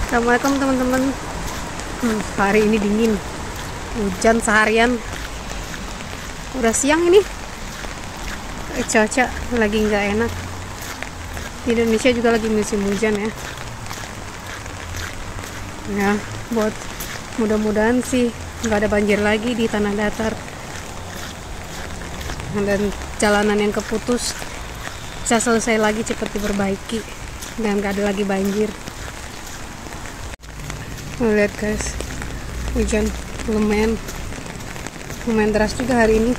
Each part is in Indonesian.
Assalamualaikum teman-teman. Hari ini dingin, hujan seharian. Udah siang ini, cuaca lagi nggak enak. Di Indonesia juga lagi musim hujan ya. Ya, buat mudah-mudahan sih nggak ada banjir lagi di tanah datar. Dan jalanan yang keputus bisa selesai lagi, cepat diperbaiki dan nggak ada lagi banjir. Lihat guys, hujan lumayan deras juga hari ini.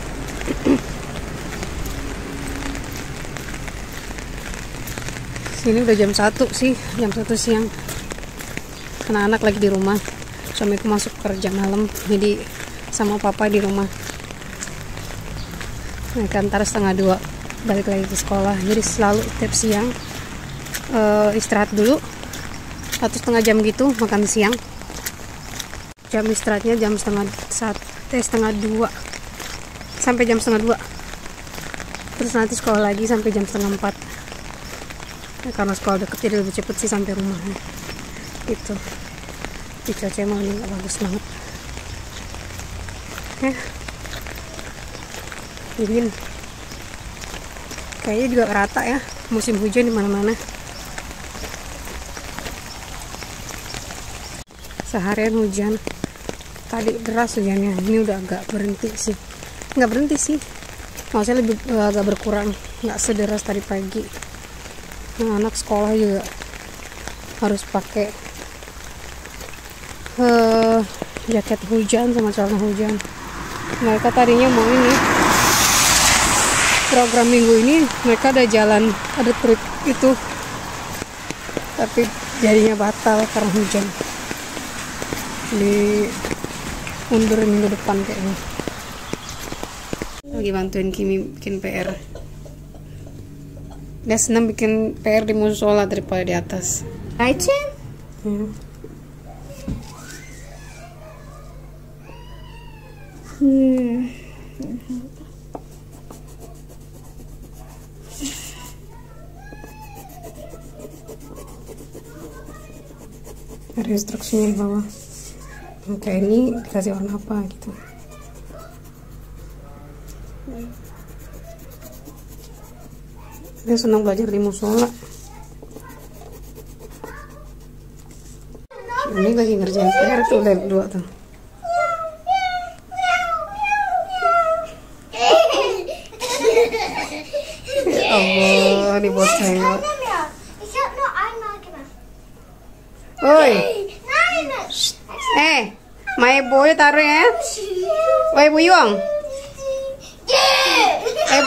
Sini udah jam 1 sih, jam 1 siang. Anak-anak lagi di rumah, suamiku masuk kerja malam, jadi sama papa di rumah. Mereka antara 1:30 balik lagi ke sekolah, jadi selalu tiap siang istirahat dulu 1,5 jam gitu, makan siang. Jam istirahatnya jam setengah 2 sampai jam setengah 2, terus nanti sekolah lagi sampai jam setengah 4 ya, karena sekolah deket jadi lebih cepet sih sampai rumahnya gitu. Di cuaca emang ini gak bagus banget ya, dingin kayaknya juga rata ya musim hujan di mana-mana. Seharian hujan, tadi deras hujannya, ini udah agak berhenti sih, nggak berhenti sih, maksudnya lebih agak berkurang, nggak sederas tadi pagi. Anak sekolah juga harus pakai jaket hujan sama celana hujan. Mereka tadinya mau ini program minggu ini, mereka ada jalan, ada trip itu, tapi jadinya batal karena hujan. Diundur minggu depan kayaknya. Lagi bantuin Kimi bikin PR. Dia senang bikin PR di musola daripada di atas. Aicin? Ada instruksinya di bawah. Kayak ini dikasih warna apa gitu. Dia senang belajar di musola. Ini lagi ngerjain PR tuh, lihat 2 tuh. Ya Allah, ini bocah. Oi. Mai boy taruh ya. Oi buyong.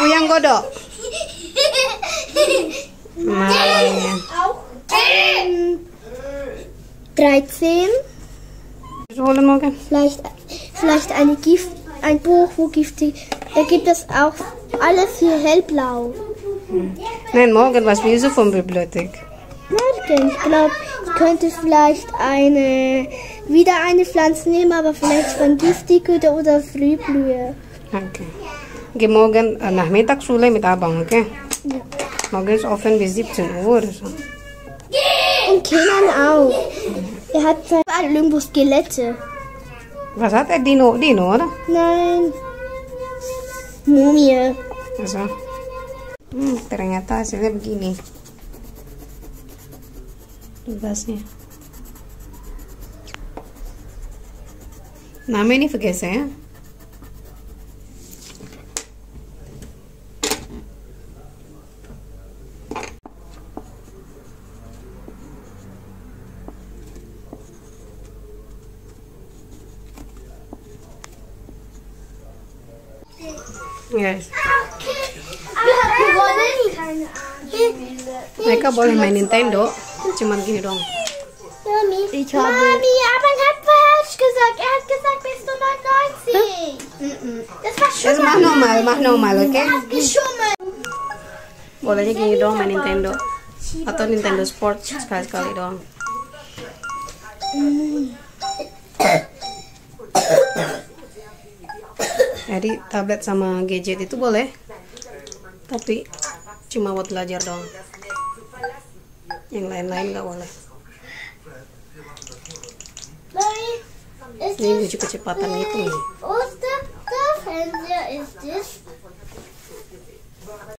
Buyang godok. Malangnya. 13. Holen morgen. Vielleicht ein Buch, wo giftig. Da gibt es auch alles hier hellblau. Nein, morgen, was willst du von Bibliothek? Morgen, ich glaube, ich könnte vielleicht wieder eine Pflanze nehmen, aber vielleicht von giftig oder Frühblühe. Okay. Geh morgen Nachmittag Schule mit Abang, okay? Ja. Morgen ist offen bis 17 Uhr oder so. Und Kindern auch. Er hat irgendwo Skelette. Was hat er? Dino, oder? Nein. Mumie. Also. Ternyata hasilnya begini. Tugasnya. Nama ini vergessen ya. Yes. Mereka boleh main Nintendo, cuman gini dong. Mami, Abang hat falsch gesagt. Er hat gesagt bis zu 99. Das war schon. Jetzt mach normal, okay? Geschummelt. Bolehnya gini dong main Nintendo atau Nintendo Sports sekali-sekali doang. Jadi tablet sama gadget itu boleh, tapi cuma buat belajar doang. Yang lain-lain nggak boleh. Ist Ini uji kecepatan gitu nih. der Fernseher ist es.